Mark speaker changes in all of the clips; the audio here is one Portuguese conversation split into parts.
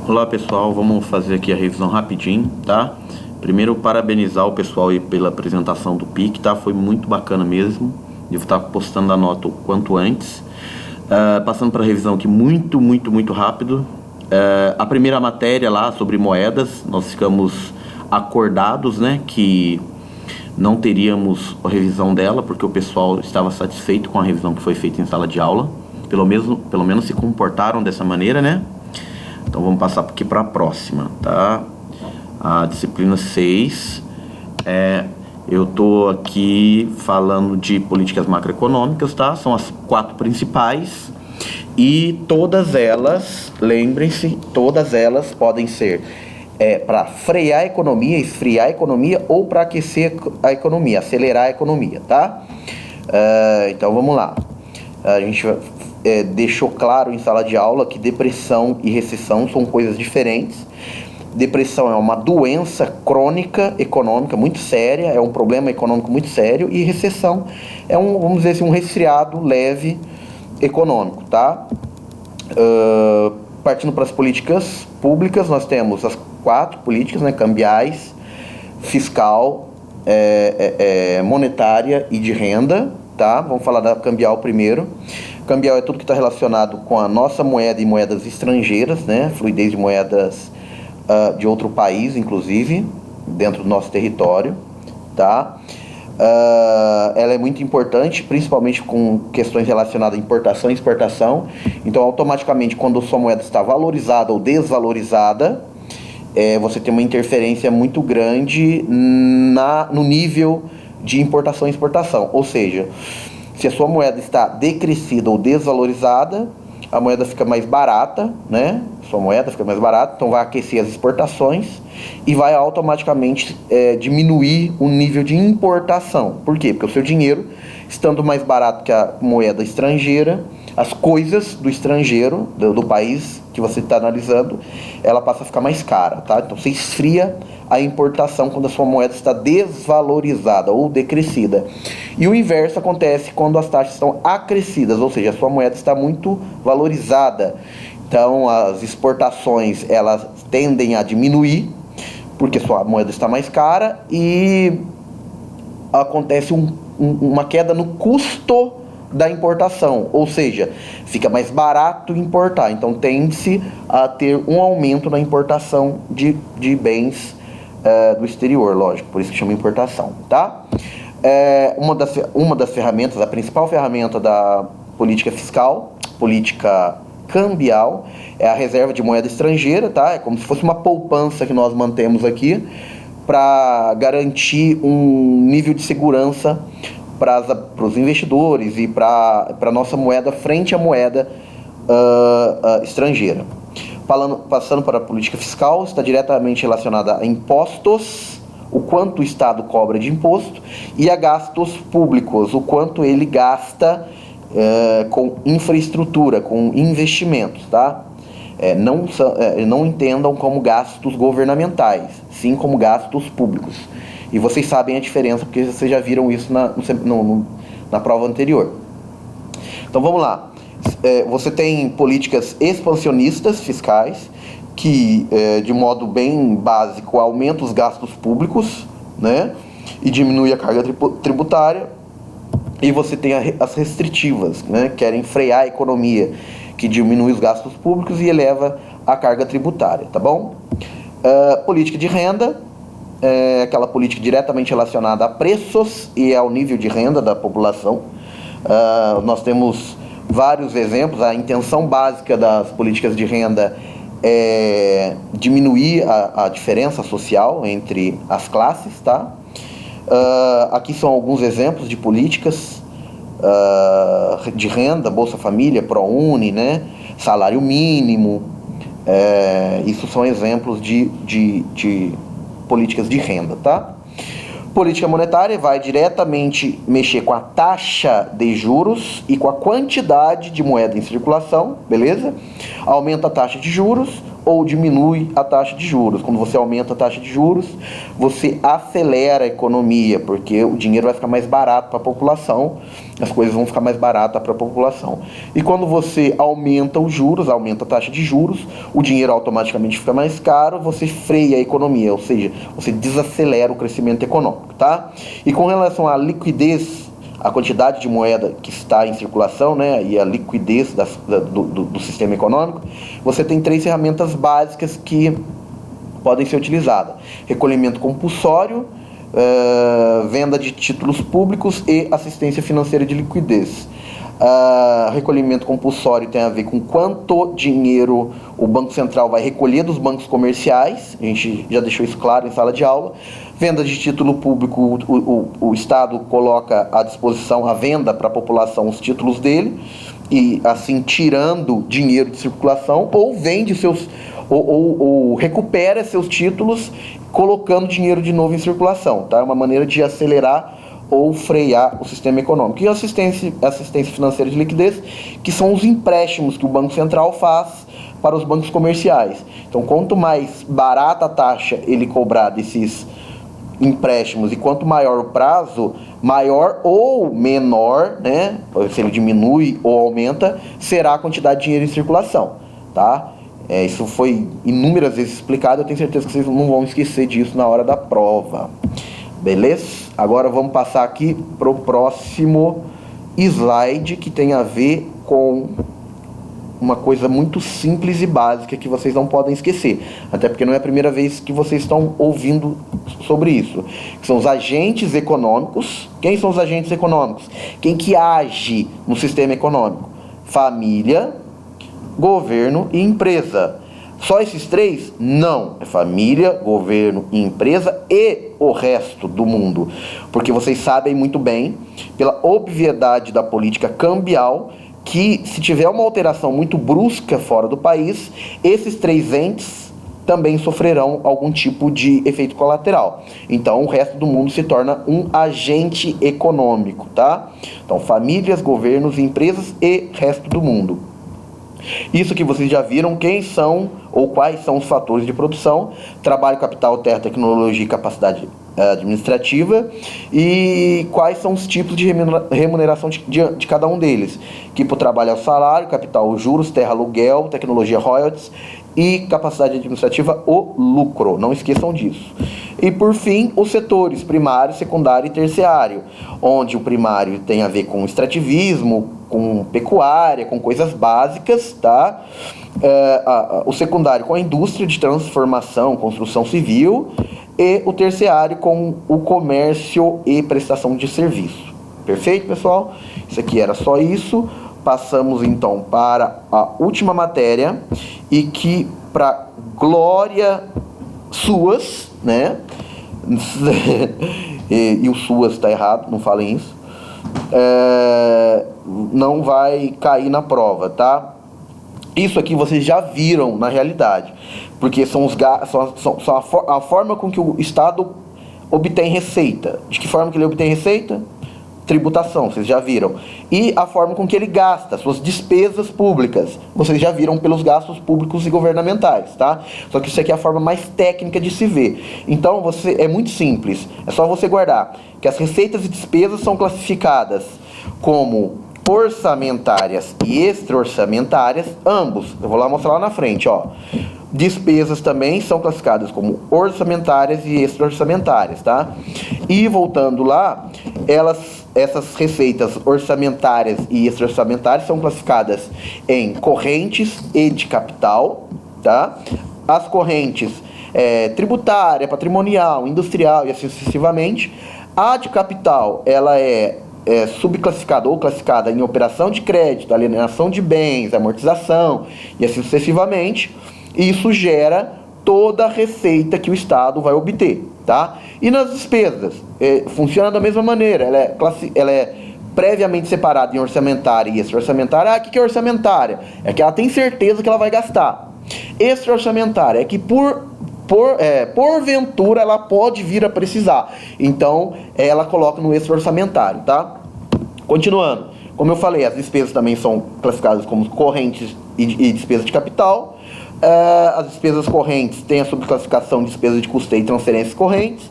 Speaker 1: Olá pessoal, vamos fazer aqui a revisão rapidinho, tá? Primeiro, parabenizar o pessoal aí pela apresentação do PIC, tá? Foi muito bacana mesmo. Devo estar postando a nota o quanto antes. Passando para a revisão aqui muito rápido. A primeira matéria lá sobre moedas, nós ficamos acordados, né, que não teríamos a revisão dela, porque o pessoal estava satisfeito com a revisão que foi feita em sala de aula. Pelo menos se comportaram dessa maneira, né? Então vamos passar aqui para a próxima, tá? A disciplina 6. Eu tô aqui falando de políticas macroeconômicas, tá? São as 4 principais. E todas elas, lembrem-se, todas elas podem ser para frear a economia, esfriar a economia ou para aquecer a economia, acelerar a economia, tá? Então vamos lá. A gente deixou claro em sala de aula que depressão e recessão são coisas diferentes. Depressão é uma doença crônica econômica muito séria, é um problema econômico muito sério, e recessão é vamos dizer assim, um resfriado leve econômico, tá? Partindo para as políticas públicas, nós temos as 4 políticas, né? Cambiais, fiscal, monetária e de renda, tá? Vamos falar da cambial primeiro. Cambial é tudo que está relacionado com a nossa moeda e moedas estrangeiras, né? Fluidez de moedas de outro país, inclusive, dentro do nosso território, tá? Ela é muito importante, principalmente com questões relacionadas a importação e exportação. Então, automaticamente, quando a sua moeda está valorizada ou desvalorizada, você tem uma interferência muito grande no nível de importação e exportação. Ou seja, se a sua moeda está decrescida ou desvalorizada, a moeda fica mais barata, né? Sua moeda fica mais barata, então vai aquecer as exportações e vai automaticamente diminuir o nível de importação. Por quê? Porque o seu dinheiro, estando mais barato que a moeda estrangeira, as coisas do estrangeiro, do país que você está analisando, ela passa a ficar mais cara, tá? Então você esfria a importação quando a sua moeda está desvalorizada ou decrescida. E o inverso acontece quando as taxas estão acrescidas, ou seja, a sua moeda está muito valorizada. Então as exportações elas tendem a diminuir, porque sua moeda está mais cara, e acontece uma queda no custo da importação, ou seja, fica mais barato importar. Então tende-se a ter um aumento na importação de bens do exterior, lógico, por isso que chama importação, tá? Uma das ferramentas, a principal ferramenta da política fiscal, política cambial, é a reserva de moeda estrangeira, tá? É como se fosse uma poupança que nós mantemos aqui para garantir um nível de segurança para os investidores e para a nossa moeda frente à moeda estrangeira. Passando para a política fiscal, está diretamente relacionada a impostos, o quanto o Estado cobra de imposto, e a gastos públicos, o quanto ele gasta com infraestrutura, com investimentos, tá? Não entendam como gastos governamentais, sim como gastos públicos. E vocês sabem a diferença, porque vocês já viram isso na prova anterior. Então vamos lá. Você tem políticas expansionistas fiscais, que de modo bem básico aumenta os gastos públicos, né, e diminui a carga tributária. E você tem as restritivas, né, que querem frear a economia, que diminui os gastos públicos e eleva a carga tributária, tá bom? Política de renda é aquela política diretamente relacionada a preços e ao nível de renda da população. Nós temos vários exemplos. A intenção básica das políticas de renda é diminuir a diferença social entre as classes, tá? Aqui são alguns exemplos de políticas de renda: Bolsa Família, ProUni, né? Salário mínimo. Isso são exemplos de políticas de renda, tá? Política monetária vai diretamente mexer com a taxa de juros e com a quantidade de moeda em circulação, beleza? Aumenta a taxa de juros, ou diminui a taxa de juros. Quando você aumenta a taxa de juros, você acelera a economia, porque o dinheiro vai ficar mais barato para a população, as coisas vão ficar mais baratas para a população. E quando você aumenta os juros, aumenta a taxa de juros, o dinheiro automaticamente fica mais caro, você freia a economia, ou seja, você desacelera o crescimento econômico, tá? E com relação à liquidez, a quantidade de moeda que está em circulação, né, e a liquidez do sistema econômico, você tem 3 ferramentas básicas que podem ser utilizadas: recolhimento compulsório, venda de títulos públicos e assistência financeira de liquidez. Recolhimento compulsório tem a ver com quanto dinheiro o Banco Central vai recolher dos bancos comerciais, a gente já deixou isso claro em sala de aula. Venda de título público, o Estado coloca à disposição a venda para a população os títulos dele, e assim tirando dinheiro de circulação, ou vende seus, ou recupera seus títulos colocando dinheiro de novo em circulação, tá? É uma maneira de acelerar ou frear o sistema econômico. E a assistência financeira de liquidez, que são os empréstimos que o Banco Central faz para os bancos comerciais. Então, quanto mais barata a taxa ele cobrar desses empréstimos e quanto maior o prazo, maior ou menor, né, se ele diminui ou aumenta, será a quantidade de dinheiro em circulação, tá? Isso foi inúmeras vezes explicado, eu tenho certeza que vocês não vão esquecer disso na hora da prova. Beleza? Agora vamos passar aqui para o próximo slide, que tem a ver com uma coisa muito simples e básica que vocês não podem esquecer, até porque não é a primeira vez que vocês estão ouvindo sobre isso, que são os agentes econômicos. Quem são os agentes econômicos? Quem que age no sistema econômico? Família, governo e empresa. Só esses 3? Não. É família, governo e empresa e o resto do mundo. Porque vocês sabem muito bem, pela obviedade da política cambial, que se tiver uma alteração muito brusca fora do país, esses 3 entes também sofrerão algum tipo de efeito colateral. Então, o resto do mundo se torna um agente econômico, tá? Então, famílias, governos, empresas e resto do mundo. Isso que vocês já viram, quem são ou quais são os fatores de produção: trabalho, capital, terra, tecnologia e capacidade administrativa, e quais são os tipos de remuneração de cada um deles, que para o trabalho é o salário, capital, os juros, terra, aluguel, tecnologia, royalties, e capacidade administrativa, o lucro. Não esqueçam disso. E por fim, os setores primário, secundário e terciário, onde o primário tem a ver com extrativismo, com pecuária, com coisas básicas, tá? O secundário com a indústria de transformação, construção civil, e o terciário com o comércio e prestação de serviço. Perfeito, pessoal? Isso aqui era só isso. Passamos então para a última matéria, e que, para glória suas, né? e o suas está errado, não falem isso. Não vai cair na prova, tá? Isso aqui vocês já viram na realidade, porque são a forma com que o Estado obtém receita. De que forma que ele obtém receita? Tributação, vocês já viram. E a forma com que ele gasta, suas despesas públicas, vocês já viram pelos gastos públicos e governamentais, tá? Só que isso aqui é a forma mais técnica de se ver. Então, é muito simples, é só você guardar que as receitas e despesas são classificadas como orçamentárias e extra-orçamentárias, ambos. Eu vou lá mostrar lá na frente, ó. Despesas também são classificadas como orçamentárias e extra-orçamentárias, tá? E voltando lá, essas receitas orçamentárias e extra-orçamentárias são classificadas em correntes e de capital, tá? As correntes tributária, patrimonial, industrial e assim sucessivamente. A de capital, ela é subclassificada ou classificada em operação de crédito, alienação de bens, amortização e assim sucessivamente. E isso gera toda a receita que o Estado vai obter, tá? E nas despesas, funciona da mesma maneira. Ela é previamente separada em orçamentária e extra-orçamentária. O que é orçamentária? É que ela tem certeza que ela vai gastar. Extra-orçamentária é que porventura ela pode vir a precisar. Então, ela coloca no extra-orçamentário, tá? Continuando. Como eu falei, as despesas também são classificadas como correntes e despesa de capital. As despesas correntes têm a subclassificação de despesas de custeio e transferências correntes,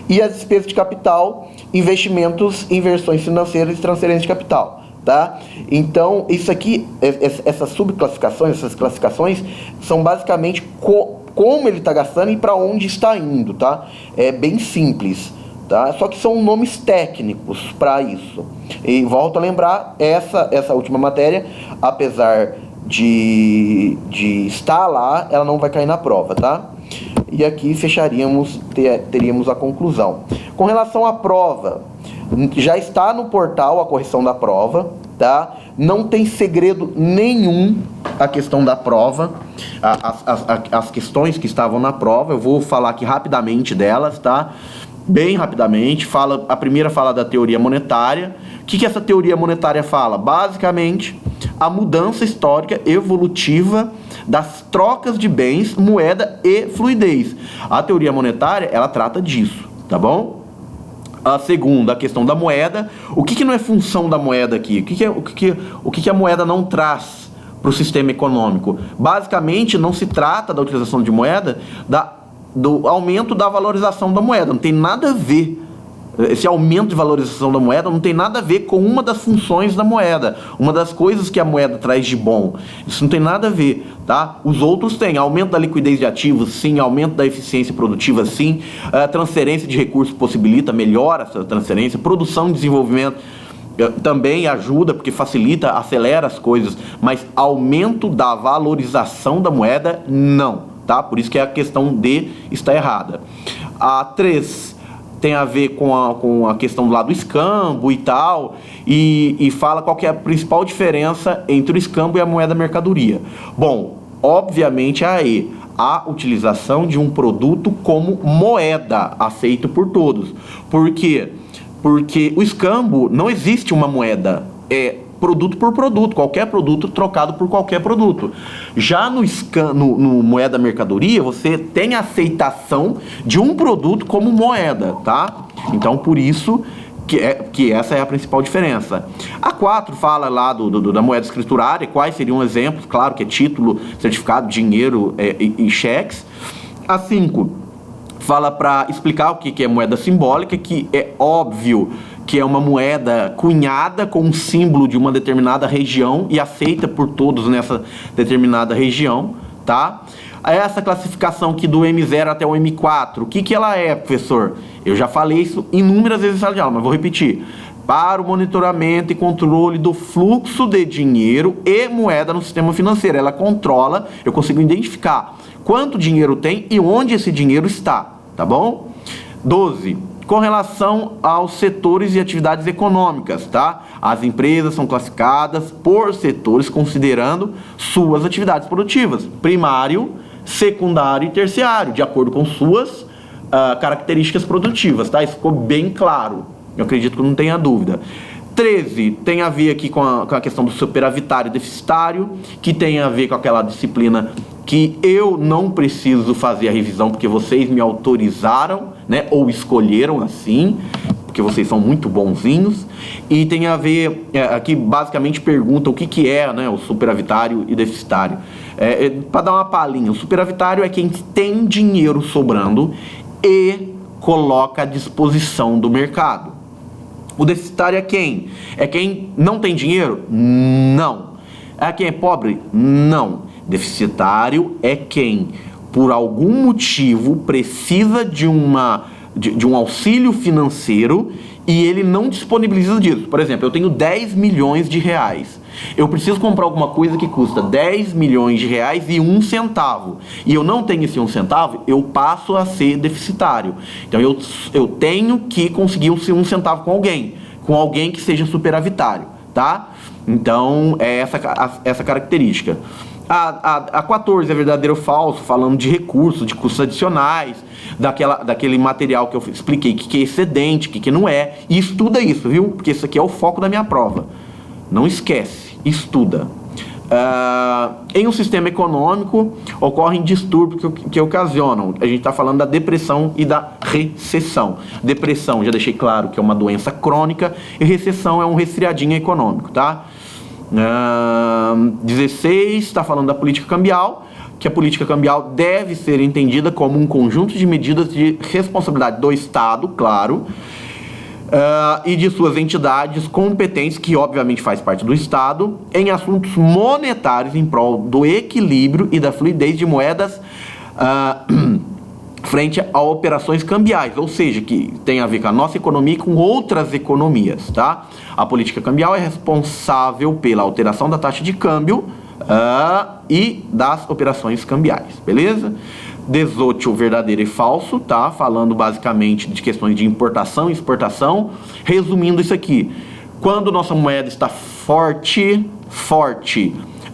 Speaker 1: e as despesas de capital, investimentos, inversões financeiras e transferências de capital, tá? Então, isso aqui, essas subclassificações, essas classificações, são basicamente como ele está gastando e para onde está indo, tá? É bem simples, tá? Só que são nomes técnicos para isso. E volto a lembrar, essa última matéria, apesar de estar lá, ela não vai cair na prova, tá? E aqui teríamos a conclusão. Com relação à prova, já está no portal a correção da prova, tá? Não tem segredo nenhum a questão da prova, as questões que estavam na prova. Eu vou falar aqui rapidamente delas, tá? Bem rapidamente. A primeira fala da teoria monetária. O que essa teoria monetária fala? Basicamente, a mudança histórica evolutiva das trocas de bens, moeda e fluidez. A teoria monetária, ela trata disso, tá bom? A segunda, a questão da moeda. O que não é função da moeda aqui? O que a moeda não traz para o sistema econômico? Basicamente, não se trata da utilização de moeda, do aumento da valorização da moeda. Não tem nada a ver. Esse aumento de valorização da moeda não tem nada a ver com uma das funções da moeda, uma das coisas que a moeda traz de bom. Isso não tem nada a ver, tá? Os outros têm aumento da liquidez de ativos, sim, aumento da eficiência produtiva, sim, transferência de recursos possibilita, melhora essa transferência, produção e desenvolvimento também ajuda, porque facilita, acelera as coisas, mas aumento da valorização da moeda, não, tá? Por isso que a questão D está errada. A 3 tem a ver com a questão do lado do escambo e tal, e fala qual que é a principal diferença entre o escambo e a moeda mercadoria. Bom, obviamente a utilização de um produto como moeda, aceito por todos. Por quê? Porque o escambo não existe uma moeda, é produto por produto, qualquer produto trocado por qualquer produto. Já no moeda mercadoria, você tem a aceitação de um produto como moeda, tá? Então, por isso que essa é a principal diferença. A 4 fala lá da moeda escriturária, quais seriam exemplos, claro que é título, certificado, dinheiro e cheques. A 5 fala para explicar o que é moeda simbólica, que é óbvio que é uma moeda cunhada com um símbolo de uma determinada região e aceita por todos nessa determinada região, tá? Essa classificação aqui do M0 até o M4, o que ela é, professor? Eu já falei isso inúmeras vezes em sala de aula, mas vou repetir. Para o monitoramento e controle do fluxo de dinheiro e moeda no sistema financeiro. Ela controla, eu consigo identificar quanto dinheiro tem e onde esse dinheiro está, tá bom? 12. Com relação aos setores e atividades econômicas, tá? As empresas são classificadas por setores considerando suas atividades produtivas, primário, secundário e terciário, de acordo com suas características produtivas, tá? Isso ficou bem claro, eu acredito que não tenha dúvida. 13 tem a ver aqui com a questão do superavitário e deficitário, que tem a ver com aquela disciplina que eu não preciso fazer a revisão porque vocês me autorizaram, né, ou escolheram assim, porque vocês são muito bonzinhos. E tem a ver, aqui basicamente pergunta o que é, né, o superavitário e deficitário. Para dar uma palhinha, o superavitário é quem tem dinheiro sobrando e coloca à disposição do mercado. O deficitário é quem? É quem não tem dinheiro? Não. É quem é pobre? Não. Deficitário é quem, por algum motivo, precisa de um auxílio financeiro e ele não disponibiliza disso. Por exemplo, eu tenho 10 milhões de reais. Eu preciso comprar alguma coisa que custa 10 milhões de reais e 1 centavo. E eu não tenho esse 1 centavo, eu passo a ser deficitário. Então eu tenho que conseguir esse 1 centavo com alguém que seja superavitário, tá? Então é essa característica. A 14 é verdadeiro ou falso, falando de recursos, de custos adicionais, daquele material que eu expliquei, que é excedente, que não é. E estuda isso, viu? Porque isso aqui é o foco da minha prova. Não esquece, estuda. Em um sistema econômico, ocorrem distúrbios que ocasionam. A gente está falando da depressão e da recessão. Depressão, já deixei claro que é uma doença crônica, e recessão é um resfriadinho econômico, tá? 16 está falando da política cambial, que a política cambial deve ser entendida como um conjunto de medidas de responsabilidade do Estado, claro, e de suas entidades competentes, que obviamente faz parte do Estado, em assuntos monetários em prol do equilíbrio e da fluidez de moedas frente a operações cambiais, ou seja, que tem a ver com a nossa economia e com outras economias, tá? A política cambial é responsável pela alteração da taxa de câmbio e das operações cambiais, beleza? 18, verdadeiro e falso, tá? Falando basicamente de questões de importação e exportação. Resumindo isso aqui, quando nossa moeda está forte,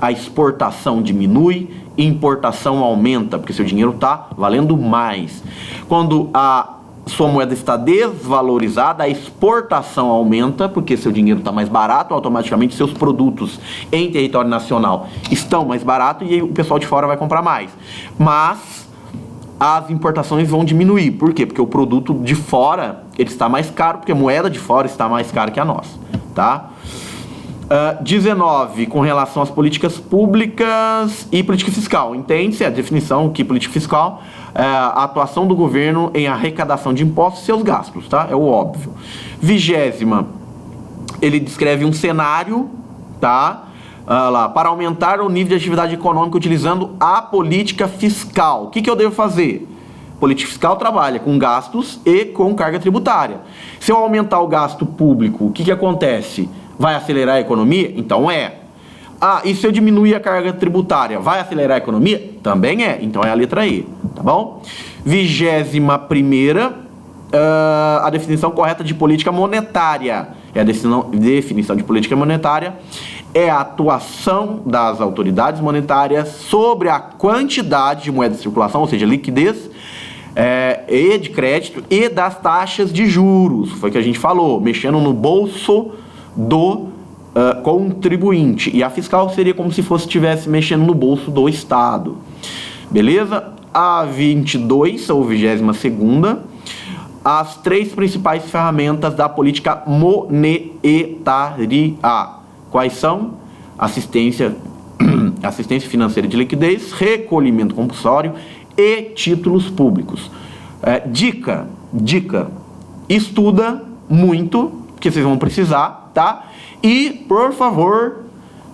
Speaker 1: a exportação diminui, importação aumenta, porque seu dinheiro está valendo mais. Quando a sua moeda está desvalorizada, a exportação aumenta, porque seu dinheiro está mais barato, automaticamente seus produtos em território nacional estão mais baratos e o pessoal de fora vai comprar mais. Mas as importações vão diminuir. Por quê? Porque o produto de fora ele está mais caro, porque a moeda de fora está mais cara que a nossa, tá? 19, com relação às políticas públicas e política fiscal. Entende-se a definição que política fiscal é a atuação do governo em arrecadação de impostos e seus gastos, tá? É o óbvio. 20ª, ele descreve um cenário, tá? Para aumentar o nível de atividade econômica utilizando a política fiscal. O que eu devo fazer? Política fiscal trabalha com gastos e com carga tributária. Se eu aumentar o gasto público, o que acontece? Vai acelerar a economia? Então é. E se eu diminuir a carga tributária, vai acelerar a economia? Também é. Então é a letra E, tá bom? 21ª, a definição correta de política monetária. É a definição de política monetária. É a atuação das autoridades monetárias sobre a quantidade de moeda de circulação, ou seja, liquidez, e de crédito, e das taxas de juros. Foi o que a gente falou, mexendo no bolso do contribuinte. E a fiscal seria como se estivesse mexendo no bolso do Estado. Beleza? A 22, ou 22ª, as 3 principais ferramentas da política monetária. Quais são? Assistência financeira de liquidez, recolhimento compulsório e títulos públicos. Dica, estuda muito, porque vocês vão precisar, tá? E, por favor,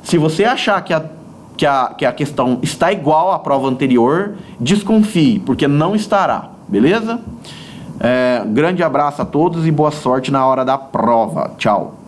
Speaker 1: se você achar que a questão está igual à prova anterior, desconfie, porque não estará, beleza? Grande abraço a todos e boa sorte na hora da prova. Tchau.